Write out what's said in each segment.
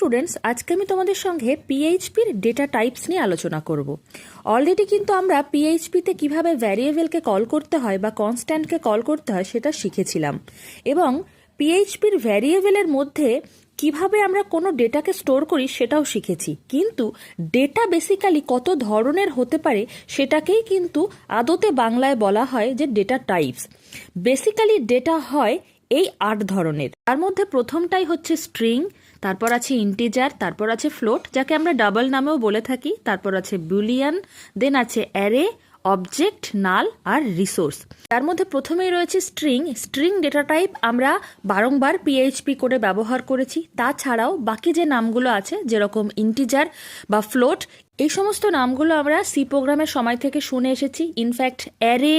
Students, আজকে আমি তোমাদের সঙ্গে পিএইচপির ডেটা টাইপস নিয়ে আলোচনা করব। অলরেডি কিন্তু আমরা পিএইচপিতে কিভাবে ভ্যারিয়েবলকে কল করতে হয় বা কনস্ট্যান্টকে কল করতে হয় সেটা শিখেছিলাম, এবং পিএইচপির ভ্যারিয়েবলের মধ্যে কিভাবে আমরা কোনো ডেটাকে স্টোর করি সেটাও শিখেছি। কিন্তু ডেটা বেসিক্যালি কত ধরনের হতে পারে সেটাকেই কিন্তু আদতে বাংলায় বলা হয় যে ডেটা টাইপস। বেসিক্যালি ডেটা হয় এই 8 ধরনের। তার মধ্যে প্রথমটাই হচ্ছে স্ট্রিং, তারপর আছে ইন্টিজার, তারপর আছে ফ্লোট যাকে আমরা ডাবল নামেও বলে থাকি, তারপর আছে বুলিয়ান, দেন আছে অ্যারে, অবজেক্ট, নাল আর রিসোর্স। তার মধ্যে প্রথমেই রয়েছে স্ট্রিং। স্ট্রিং ডেটা টাইপ আমরা বারংবার পিএইচপি করে ব্যবহার করেছি। তাছাড়াও বাকি যে নামগুলো আছে যেরকম ইন্টিজার বা ফ্লোট, এই সমস্ত নামগুলো আমরা সি প্রোগ্রামের সময় থেকে শুনে এসেছি। ইনফ্যাক্ট অ্যারে,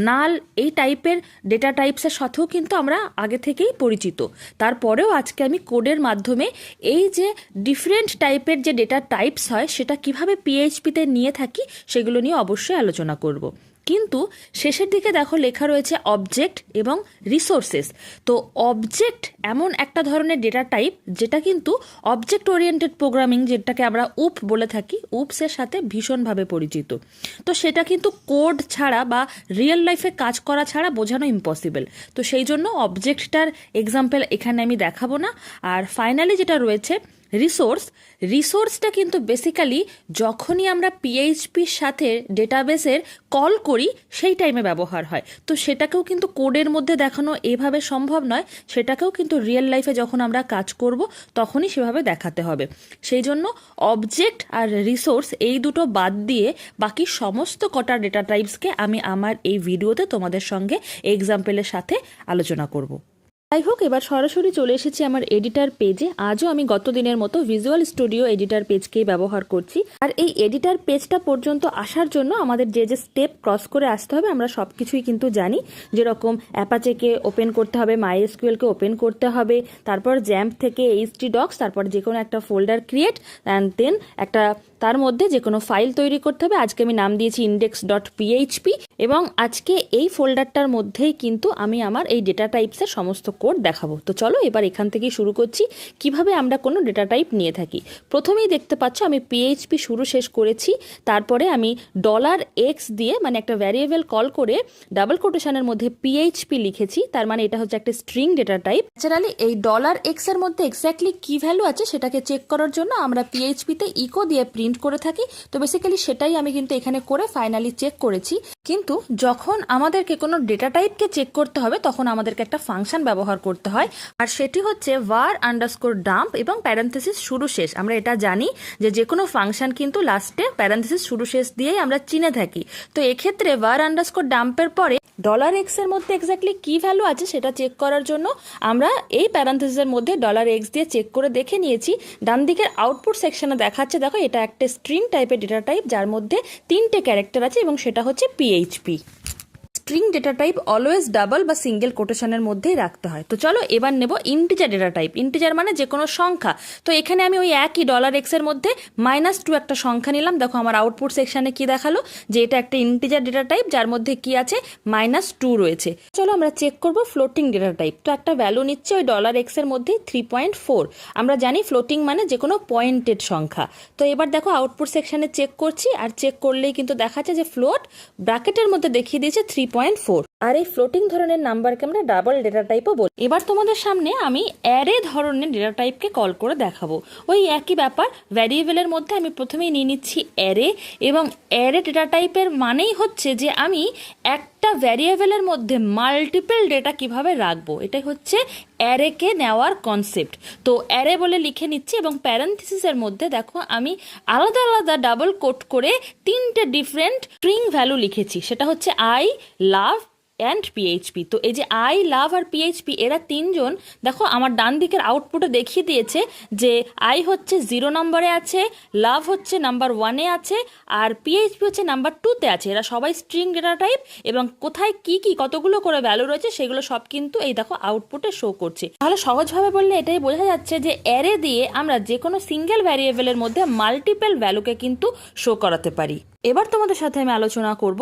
নাল এই টাইপের ডেটা টাইপসের সাথেও কিন্তু আমরা আগে থেকেই পরিচিত। তারপরেও আজকে আমি কোডের মাধ্যমে এই যে ডিফারেন্ট টাইপের যে ডেটা টাইপস হয় সেটা কিভাবে পিএইচপিতে নিয়ে থাকি সেগুলো নিয়ে অবশ্যই আলোচনা করব। কিন্তু শেষের দিকে দেখো লেখা রয়েছে অবজেক্ট এবং রিসোর্সেস। তো অবজেক্ট এমন একটা ধরনের ডেটা টাইপ যেটা কিন্তু অবজেক্ট ওরিয়েন্টেড প্রোগ্রামিং, যেটাকে আমরা উপ বলে থাকি, উপসের সাথে ভীষণভাবে পরিচিত। তো সেটা কিন্তু কোড ছাড়া বা রিয়েল লাইফে কাজ করা ছাড়া বোঝানো ইম্পসিবল। তো সেই জন্য অবজেক্টটার এক্সাম্পল এখানে আমি দেখাবো না। আর ফাইনালি যেটা রয়েছে রিসোর্সটা কিন্তু বেসিক্যালি যখনই আমরা পিএইচপির সাথে ডেটাবেসের কল করি সেই টাইমে ব্যবহার হয়। তো সেটাকেও কিন্তু কোডের মধ্যে দেখানো এভাবে সম্ভব নয়, সেটাকেও কিন্তু রিয়েল লাইফে যখন আমরা কাজ করব তখনই সেভাবে দেখাতে হবে। সেই জন্য অবজেক্ট আর রিসোর্স এই দুটো বাদ দিয়ে বাকি সমস্ত কটা ডেটা টাইপসকে আমি আমার এই ভিডিওতে তোমাদের সঙ্গে এক্সাম্পলের সাথে আলোচনা করব। যাই হোক, এবার সরাসরি চলে এসেছি আমার এডিটার পেজে। আজও আমি গত দিনের মতো ভিজুয়াল স্টুডিও এডিটার পেজকেই ব্যবহার করছি। আর এই এডিটার পেজটা পর্যন্ত আসার জন্য আমাদের যে যে স্টেপ ক্রস করে আসতে হবে আমরা সব কিছুই কিন্তু জানি। যেরকম অ্যাপাচেকে ওপেন করতে হবে, মাইএসকিউএলকে ওপেন করতে হবে, তারপর জ্যাম্প থেকে এইচটিডক্স, তারপর যে কোনো একটা ফোল্ডার ক্রিয়েট অ্যান্ড দেন একটা তার মধ্যে যে কোনো ফাইল তৈরি করতে হবে। আজকে আমি নাম দিয়েছি index.php, এবং আজকে এই ফোল্ডারটার মধ্যেই কিন্তু আমি আমার এই ডেটা টাইপসের সমস্ত কোড দেখাবো। তো চলো এবার এখান থেকেই শুরু করছি কিভাবে আমরা কোনো ডেটা টাইপ নিয়ে থাকি। প্রথমেই দেখতে পাচ্ছ আমি পিএইচপি শুরু শেষ করেছি। তারপরে আমি $x দিয়ে মানে একটা ভ্যারিয়েবল কল করে ডাবল কোটেশনের মধ্যে পিএইচপি লিখেছি। তার মানে এটা হচ্ছে একটা স্ট্রিং ডেটা টাইপ। ন্যাচারালি এই $x এর মধ্যে এক্স্যাক্টলি কি ভ্যালু আছে সেটাকে চেক করার জন্য আমরা পিএইচপিতে ইকো দিয়ে প্রিন্ট করে থাকি। তো বেসিক্যালি সেটাই আমি কিন্তু এখানে করে ফাইনালি চেক করেছি। কিন্তু যখন আমাদেরকে কোনো ডেটা টাইপকে চেক করতে হবে তখন আমাদেরকে একটা ফাংশন ব্যবহার করতে হয়, আর সেটি হচ্ছে var_dump এবং প্যারেনথেসিস শুরু শেষ। আমরা এটা জানি যে কোনো ফাংশন কিন্তু লাস্টে প্যারেনথেসিস শুরু শেষ দিয়েই আমরা চিনে থাকি। তো এক্ষেত্রে var_dump এর পরে $x এর মধ্যে এক্স্যাক্টলি কি ভ্যালু আছে সেটা চেক করার জন্য আমরা এই প্যারেনথেসিসের মধ্যে $x দিয়ে চেক করে দেখে নিয়েছি। ডান দিকের আউটপুট সেকশনে দেখাচ্ছে, দেখো এটা একটা স্ট্রিং টাইপের ডেটা টাইপ যার মধ্যে 3টে ক্যারেক্টার আছে এবং সেটা হচ্ছে PHP. String data type always double বা সিঙ্গেল কোটেশনের মধ্যেই রাখতে হয়। তো চলো এবার নেব ইন্টিজার ডেটা টাইপ। ইন্টিজার মানে যে কোনো সংখ্যা। তো এখানে আমি ওই একই $x এর মধ্যে -2 একটা সংখ্যা নিলাম। দেখো আমার আউটপুট সেকশনে কি দেখালো যে এটা একটা ইন্টিজার ডেটা টাইপ যার মধ্যে কি আছে -2 রয়েছে। চলো আমরা চেক করব ফ্লোটিং ডেটা টাইপ। তো একটা ভ্যালু নিচ্ছে ওই $x এর মধ্যে 3.4। আমরা জানি ফ্লোটিং মানে যে কোনো পয়েন্টেড সংখ্যা। তো এবার দেখো আউটপুট সেকশনে চেক করছি, আর চেক করলেই কিন্তু দেখাচ্ছে যে ফ্লোট ব্র্যাকেটের মধ্যে দেখিয়ে দিয়েছে 3.4। আর এই ফ্লোটিং ধরনের নাম্বারকে আমরা ডাবল ডেটা টাইপও বলি। এবার তোমাদের সামনে আমি অ্যারে ধরনের ডেটা টাইপকে কল করে দেখাবো। ওই একই ব্যাপার, ভ্যারিয়েবলের মধ্যে আমি প্রথমেই নিয়ে নিচ্ছি অ্যারে, এবং অ্যারে ডেটা টাইপের মানেই হচ্ছে যে আমি একটা ভ্যারিয়েবলের মধ্যে মাল্টিপল ডেটা কিভাবে রাখবো, এটাই হচ্ছে অ্যারেকে নেওয়ার কনসেপ্ট। তো অ্যারে বলে লিখে নিচ্ছি, এবং প্যারেনথেসিসের মধ্যে দেখো আমি আলাদা আলাদা ডাবল কোট করে 3টে ডিফারেন্ট স্ট্রিং ভ্যালু লিখেছি। সেটা হচ্ছে আই, লাভ অ্যান্ড পিএইচপি। তো এই যে আই, লাভ আর পিএইচপি এরা তিনজন দেখো আমার ডান দিকের আউটপুটে দেখিয়ে দিয়েছে যে আই হচ্ছে 0 নম্বরে আছে, লাভ হচ্ছে নাম্বার 1-এ আছে, আর পিএইচপি হচ্ছে নাম্বার 2-তে আছে। এরা সবাই স্ট্রিং ডেটা টাইপ, এবং কোথায় কি কি কতগুলো করে ভ্যালু রয়েছে সেগুলো সব কিন্তু এই দেখো আউটপুটে শো করছে। তাহলে সহজভাবে বললে এটাই বোঝা যাচ্ছে যে অ্যারে দিয়ে আমরা যে কোনো সিঙ্গেল ভ্যারিয়েবলের মধ্যে মাল্টিপল ভ্যালুকে কিন্তু শো করাতে পারি। এবার তোমাদের সাথে আমি আলোচনা করব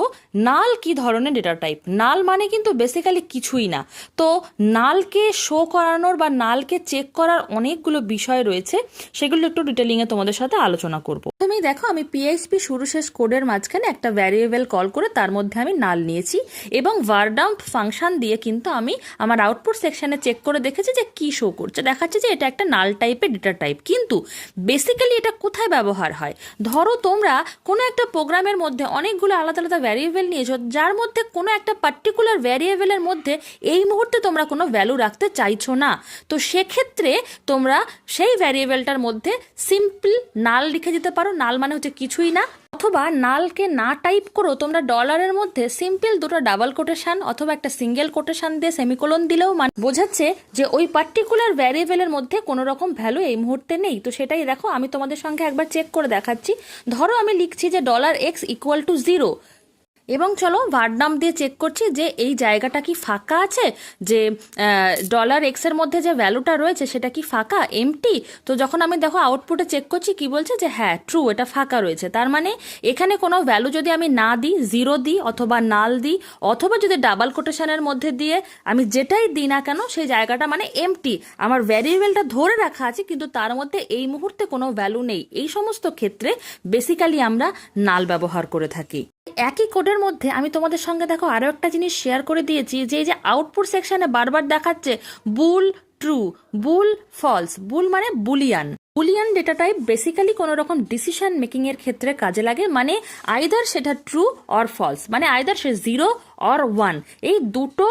নাল কি ধরনের ডেটা টাইপ। নাল মানে কিন্তু বেসিক্যালি কিছুই না। তো নালকে শো করানোর বা নালকে চেক করার অনেকগুলো বিষয় রয়েছে, সেগুলো একটু ডিটেলিংয়ে তোমাদের সাথে আলোচনা করব। তুমি দেখো, আমি পিএইচপি শুরু শেষ কোডের মাঝখানে একটা ভ্যারিয়েবল কল করে তার মধ্যে আমি নাল নিয়েছি এবং ভারডাম্প ফাংশন দিয়ে কিন্তু আমি আমার আউটপুট সেকশনে চেক করে দেখেছি যে কি শো করছে, দেখাচ্ছে যে এটা একটা নাল টাইপের ডেটা টাইপ। কিন্তু বেসিক্যালি এটা কোথায় ব্যবহার হয়? ধরো তোমরা কোনো একটা প্রোগ্রামের মধ্যে অনেকগুলো আলাদা আলাদা ভ্যারিয়েবল নিয়েছো, যার মধ্যে কোনো একটা পার্টিকুলার ভ্যারিয়েবলের মধ্যে এই মুহূর্তে তোমরা কোনো ভ্যালু রাখতে চাইছো না। তো সেক্ষেত্রে তোমরা সেই ভ্যারিয়েবলটার মধ্যে সিম্পল নাল লিখে দিতে পারো। নাল মানে হচ্ছে কিছুই না। অথবা নালকে না টাইপ করো তোমরা ডলারের মধ্যে সিম্পল দুটো ডাবল কোটেশন অথবা একটা সিঙ্গেল কোটেশন দিয়ে সেমিকোলন দিলেও মানে বোঝাচ্ছে যে ওই পার্টিকুলার ভ্যারিয়েবলের মধ্যে কোনো রকম ভ্যালু এই মুহূর্তে নেই। তো সেটাই দেখো, আমি তোমাদের সঙ্গে একবার চেক করে দেখাচ্ছি। ধরো আমি লিখছি যে $x=0 এবং চলো ভারডাম্প দিয়ে চেক করছি যে এই জায়গাটা কি ফাঁকা আছে, যে $x-এর মধ্যে যে ভ্যালুটা রয়েছে সেটা কি ফাঁকা, এমটি। তো যখন আমি দেখো আউটপুটে চেক করছি কি বলছে যে হ্যাঁ ট্রু, এটা ফাঁকা রয়েছে। তার মানে এখানে কোনো ভ্যালু যদি আমি না দিই, 0 দিই অথবা নাল দিই অথবা যদি ডাবল কোটেশনের মধ্যে দিয়ে আমি যেটাই দিই না কেন সেই জায়গাটা মানে এমটি, আমার ভ্যারিয়েবলটা ধরে রাখা আছে কিন্তু তার মধ্যে এই মুহূর্তে কোনো ভ্যালু নেই। এই সমস্ত ক্ষেত্রে বেসিক্যালি আমরা নাল ব্যবহার করে থাকি। একই কোডের মধ্যে আমি তোমাদের সঙ্গে দেখো আরও একটা জিনিস শেয়ার করে দিয়েছি, যে এই যে আউটপুট সেকশনে বারবার দেখাচ্ছে বুল ট্রু, বুল ফলস। বুল মানে Boolean. Boolean data type basically কোনো রকম ডিসিশন মেকিং এর ক্ষেত্রে কাজে লাগে, মানে আইদার সেটা ট্রু অর ফলস, মানে আইদার সে 0 অর 1, এই দুটো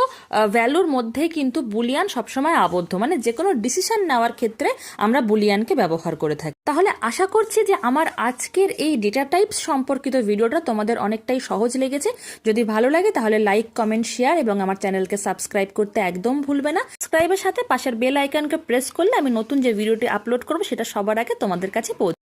ভ্যালুর মধ্যে কিন্তু বুলিয়ান সবসময় আবদ্ধ। মানে যে কোনো ডিসিশন নেওয়ার ক্ষেত্রে আমরা বুলিয়ানকে ব্যবহার করে থাকি। তাহলে আশা করছি যে আমার আজকের এই ডেটা টাইপস সম্পর্কিত ভিডিওটা তোমাদের অনেকটাই সহজ লেগেছে। যদি ভালো লাগে তাহলে লাইক, কমেন্ট, শেয়ার এবং আমার চ্যানেলকে সাবস্ক্রাইব করতে একদম ভুলবে না। সাবস্ক্রাইবের সাথে পাশের বেল আইকনকে প্রেস করলে আমি নতুন যে ভিডিওটি আপলোড করবো সেটা সবার আগে তোমাদের কাছে পৌঁছে